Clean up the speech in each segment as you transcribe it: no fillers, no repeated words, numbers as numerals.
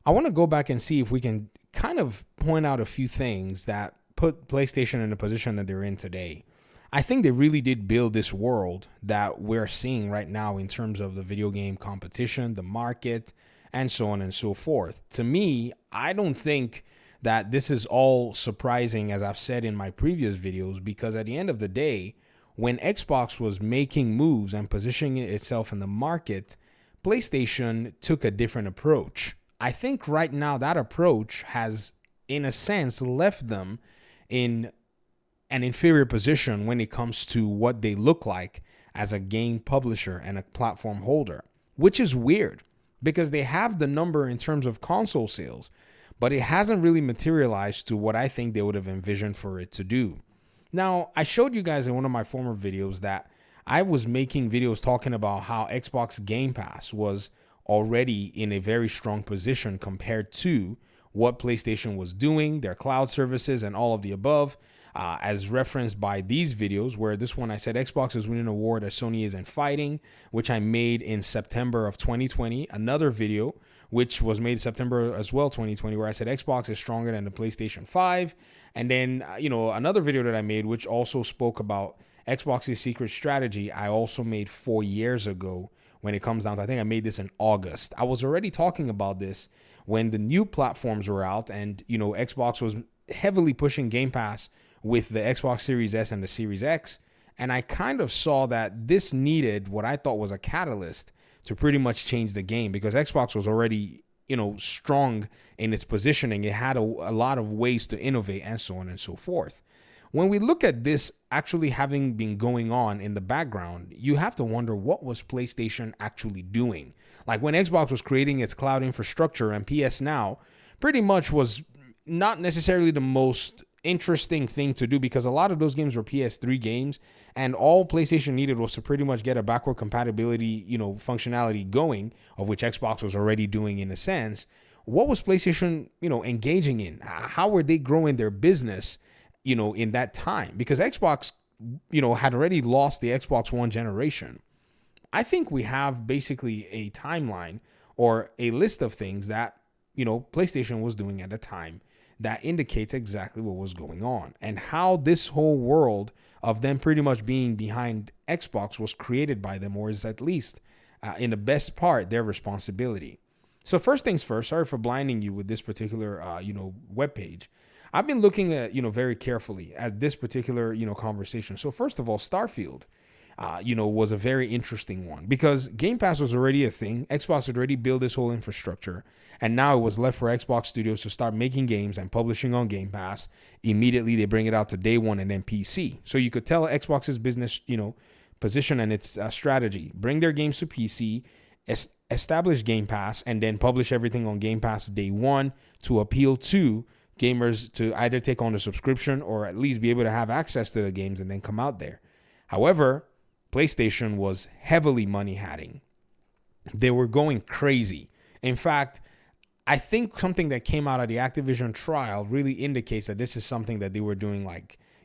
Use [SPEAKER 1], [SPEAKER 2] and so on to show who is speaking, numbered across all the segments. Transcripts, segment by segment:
[SPEAKER 1] I want to go back and see if we can kind of point out a few things that put PlayStation in the position that they're in today. I think they really did build this world that we're seeing right now in terms of the video game competition, the market, and so on and so forth. To me, I don't think that this is all surprising, as I've said in my previous videos, because at the end of the day, when Xbox was making moves and positioning itself in the market, PlayStation took a different approach. I think right now that approach has, in a sense, left them in an inferior position when it comes to what they look like as a game publisher and a platform holder, which is weird because they have the number in terms of console sales, but it hasn't really materialized to what I think they would have envisioned for it to do. Now, I showed you guys in one of my former videos that I was making videos talking about how Xbox Game Pass was already in a very strong position compared to what PlayStation was doing, their cloud services, and all of the above, as referenced by these videos, where this one I said Xbox is winning an award as Sony isn't fighting, which I made in September of 2020. Another video, which was made September as well, 2020, where I said Xbox is stronger than the PlayStation 5. And then, another video that I made, which also spoke about Xbox's secret strategy, I also made 4 years ago when it comes down to, I think I made this in August. I was already talking about this when the new platforms were out and, Xbox was heavily pushing Game Pass with the Xbox Series S and the Series X. And I kind of saw that this needed what I thought was a catalyst to pretty much change the game because Xbox was already, strong in its positioning. It had a lot of ways to innovate and so on and so forth. When we look at this actually having been going on in the background, you have to wonder, what was PlayStation actually doing? Like when Xbox was creating its cloud infrastructure and PS Now pretty much was not necessarily the most interesting thing to do because a lot of those games were PS3 games and all PlayStation needed was to pretty much get a backward compatibility, functionality going, of which Xbox was already doing in a sense. What was PlayStation, engaging in? How were they growing their business, in that time? Because Xbox, had already lost the Xbox One generation. I think we have basically a timeline or a list of things that, PlayStation was doing at the time that indicates exactly what was going on and how this whole world of them pretty much being behind Xbox was created by them, or is at least in the best part their responsibility. So first things first, sorry for blinding you with this particular webpage. I've been looking at very carefully at this particular conversation. So first of all, Starfield was a very interesting one because Game Pass was already a thing. Xbox had already built this whole infrastructure, and now it was left for Xbox Studios to start making games and publishing on Game Pass. Immediately, they bring it out to day one and then PC. So you could tell Xbox's business, position and its strategy. Bring their games to PC, establish Game Pass, and then publish everything on Game Pass day one to appeal to gamers to either take on the subscription or at least be able to have access to the games and then come out there. However, PlayStation was heavily money hatting. They were going crazy. In fact, I think something that came out of the Activision trial really indicates that this is something that they were doing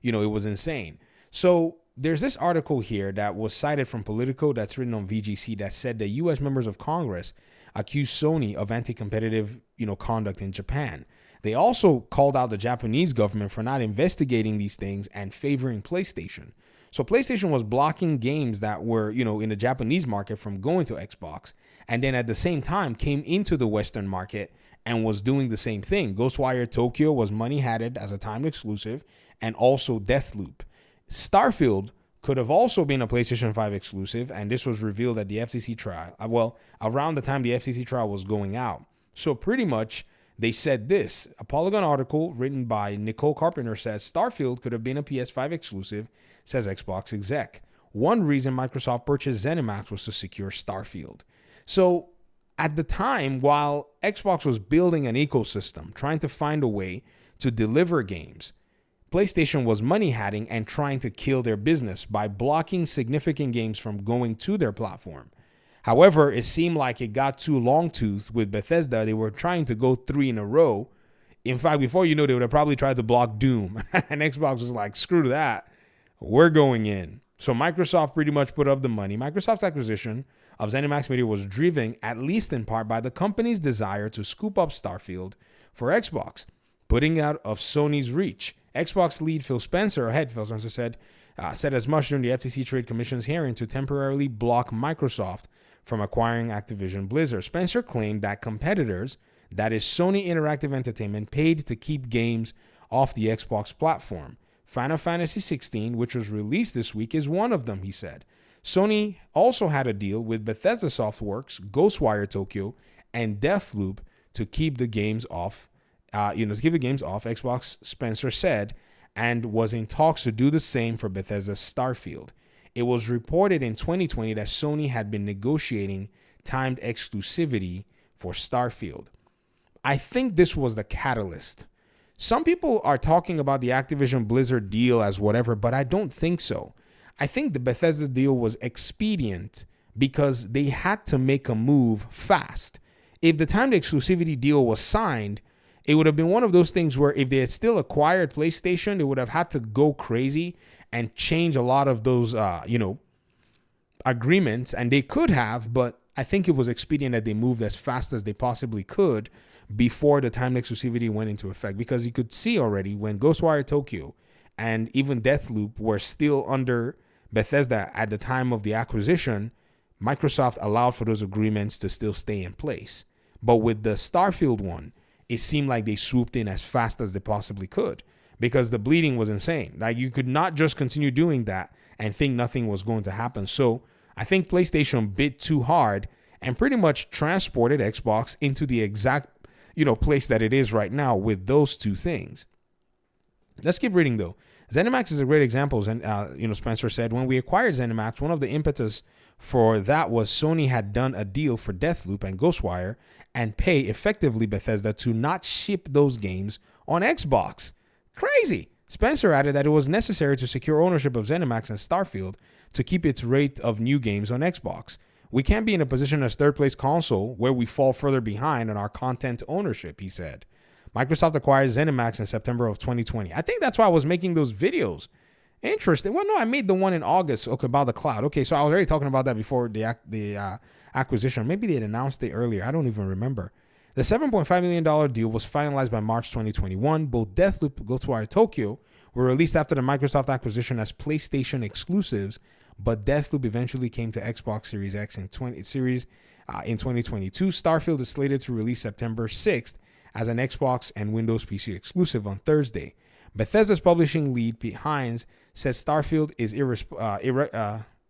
[SPEAKER 1] it was insane. So there's this article here that was cited from Politico that's written on VGC that said that U.S. members of Congress accused Sony of anti-competitive, conduct in Japan. They also called out the Japanese government for not investigating these things and favoring PlayStation. So PlayStation was blocking games that were, in the Japanese market from going to Xbox, and then at the same time came into the Western market and was doing the same thing. Ghostwire Tokyo was money hatted as a timed exclusive, and also Deathloop. Starfield could have also been a PlayStation 5 exclusive, and this was revealed at the FCC trial. Around the time the FCC trial was going out. So pretty much, they said this. A Polygon article written by Nicole Carpenter says Starfield could have been a PS5 exclusive, says Xbox exec. One reason Microsoft purchased ZeniMax was to secure Starfield. So at the time, while Xbox was building an ecosystem, trying to find a way to deliver games, PlayStation was money hatting and trying to kill their business by blocking significant games from going to their platform. However, it seemed like it got too long-toothed with Bethesda. They were trying to go 3 in a row. In fact, before they would have probably tried to block Doom. And Xbox was like, screw that. We're going in. So Microsoft pretty much put up the money. Microsoft's acquisition of ZeniMax Media was driven, at least in part, by the company's desire to scoop up Starfield for Xbox, putting out of Sony's reach. Xbox lead Phil Spencer said as much during the FTC Trade Commission's hearing to temporarily block Microsoft from acquiring Activision Blizzard. Spencer claimed that competitors, that is Sony Interactive Entertainment, paid to keep games off the Xbox platform. Final Fantasy 16, which was released this week, is one of them, he said. Sony also had a deal with Bethesda Softworks, Ghostwire Tokyo, and Deathloop to keep the games off. Xbox, Spencer said, and was in talks to do the same for Bethesda's Starfield. It was reported in 2020 that Sony had been negotiating timed exclusivity for Starfield. I think this was the catalyst. Some people are talking about the Activision Blizzard deal as whatever, but I don't think so. I think the Bethesda deal was expedient because they had to make a move fast. If the timed exclusivity deal was signed, it would have been one of those things where if they had still acquired PlayStation, they would have had to go crazy and change a lot of those, agreements. And they could have, but I think it was expedient that they moved as fast as they possibly could before the time exclusivity went into effect, because you could see already when Ghostwire Tokyo and even Deathloop were still under Bethesda at the time of the acquisition, Microsoft allowed for those agreements to still stay in place. But with the Starfield one, it seemed like they swooped in as fast as they possibly could because the bleeding was insane. Like, you could not just continue doing that and think nothing was going to happen. So I think PlayStation bit too hard and pretty much transported Xbox into the exact place that it is right now with those two things. Let's keep reading though. ZeniMax is a great example. Spencer said, when we acquired ZeniMax, one of the impetus for that was Sony had done a deal for Deathloop and Ghostwire and pay effectively Bethesda to not ship those games on Xbox. Crazy. Spencer added that it was necessary to secure ownership of ZeniMax and Starfield to keep its rate of new games on Xbox. We can't be in a position as third place console where we fall further behind on our content ownership, he said. Microsoft acquired ZeniMax in September of 2020. I think that's why I was making those videos. Interesting. Well, no, I made the one in August about the cloud. Okay, so I was already talking about that before the acquisition. Maybe they had announced it earlier. I don't even remember. The $7.5 million deal was finalized by March 2021. Both Deathloop and Ghostwire Tokyo were released after the Microsoft acquisition as PlayStation exclusives, but Deathloop eventually came to Xbox Series X in 2022. Starfield is slated to release September 6th as an Xbox and Windows PC exclusive on Thursday. Bethesda's publishing lead behind says Starfield is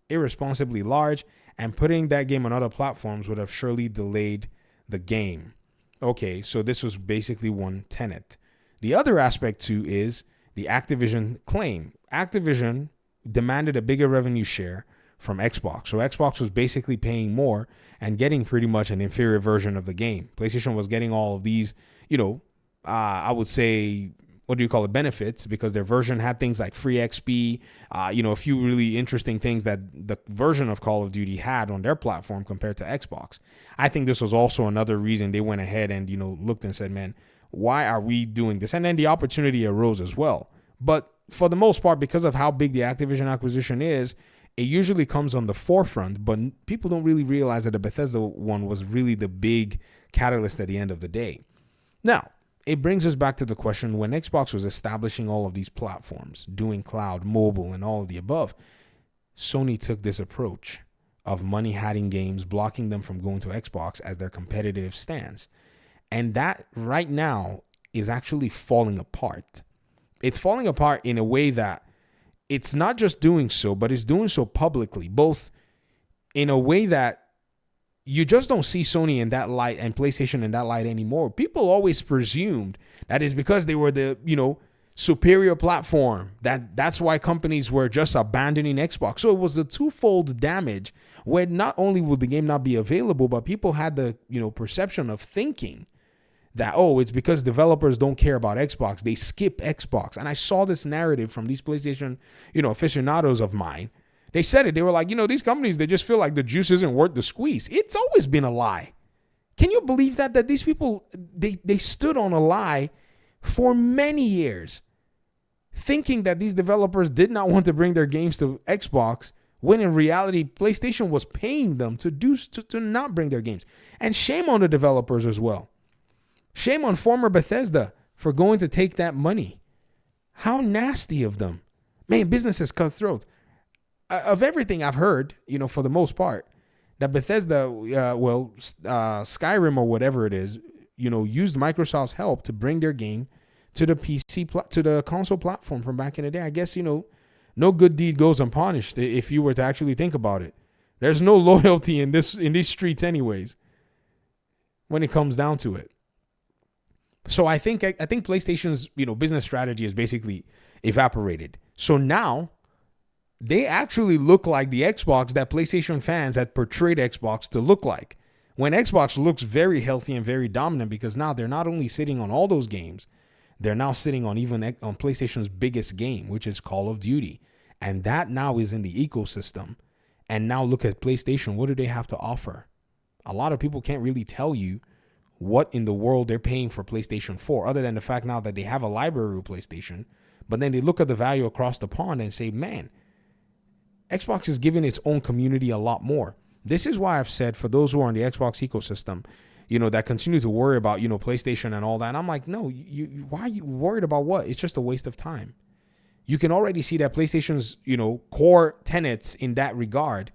[SPEAKER 1] irresponsibly large, and putting that game on other platforms would have surely delayed the game. Okay, so this was basically one tenet. The other aspect too is the Activision claim. Activision demanded a bigger revenue share from Xbox. So Xbox was basically paying more and getting pretty much an inferior version of the game. PlayStation was getting all of these, I would say, benefits, because their version had things like free XP, a few really interesting things that the version of Call of Duty had on their platform compared to Xbox. I think this was also another reason they went ahead and, looked and said, man, why are we doing this? And then the opportunity arose as well. But for the most part, because of how big the Activision acquisition is, it usually comes on the forefront, but people don't really realize that the Bethesda one was really the big catalyst at the end of the day. Now, it brings us back to the question, when Xbox was establishing all of these platforms, doing cloud, mobile, and all of the above, Sony took this approach of money-hatting games, blocking them from going to Xbox as their competitive stance. And that right now is actually falling apart. It's falling apart in a way that it's not just doing so, but it's doing so publicly, both in a way that you just don't see Sony in that light and PlayStation in that light anymore. People always presumed that is because they were the, superior platform. That's why companies were just abandoning Xbox. So it was a twofold damage where not only would the game not be available, but people had the, perception of thinking that, it's because developers don't care about Xbox. They skip Xbox. And I saw this narrative from these PlayStation, aficionados of mine. They said it. They were like, these companies, they just feel like the juice isn't worth the squeeze. It's always been a lie. Can you believe that these people, they stood on a lie for many years? thinking that these developers did not want to bring their games to Xbox, when in reality, PlayStation was paying them to not bring their games. And shame on the developers as well. Shame on former Bethesda for going to take that money. How nasty of them. Man, business is cutthroat. Of everything I've heard, for the most part, that Bethesda, Skyrim or whatever it is, used Microsoft's help to bring their game to the to the console platform from back in the day. I guess, no good deed goes unpunished if you were to actually think about it. There's no loyalty in these streets anyways, when it comes down to it. So I think PlayStation's, business strategy is basically evaporated. So now they actually look like the Xbox that PlayStation fans had portrayed Xbox to look like. When Xbox looks very healthy and very dominant, because now they're not only sitting on all those games, they're now sitting on PlayStation's biggest game, which is Call of Duty. And that now is in the ecosystem. And now look at PlayStation. What do they have to offer? A lot of people can't really tell you what in the world they're paying for PlayStation 4, other than the fact now that they have a library of PlayStation. But then they look at the value across the pond and say, man, Xbox is giving its own community a lot more. This is why I've said, for those who are in the Xbox ecosystem, that continue to worry about, PlayStation and all that. And I'm like, no, why are you worried about what? It's just a waste of time. You can already see that PlayStation's, core tenets in that regard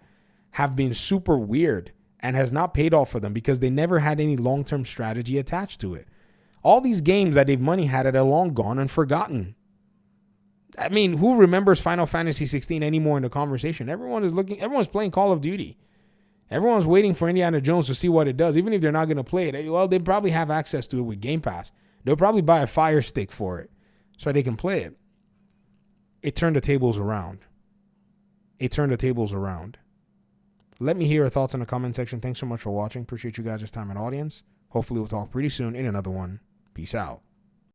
[SPEAKER 1] have been super weird and has not paid off for them because they never had any long-term strategy attached to it. All these games that they've money had are long gone and forgotten. I mean, who remembers Final Fantasy 16 anymore in the conversation? Everyone's playing Call of Duty. Everyone's waiting for Indiana Jones to see what it does, even if they're not going to play it. Well, they probably have access to it with Game Pass. They'll probably buy a Fire Stick for it so they can play it. It turned the tables around. Let me hear your thoughts in the comment section. Thanks so much for watching. Appreciate you guys' time and audience. Hopefully we'll talk pretty soon in another one. Peace out.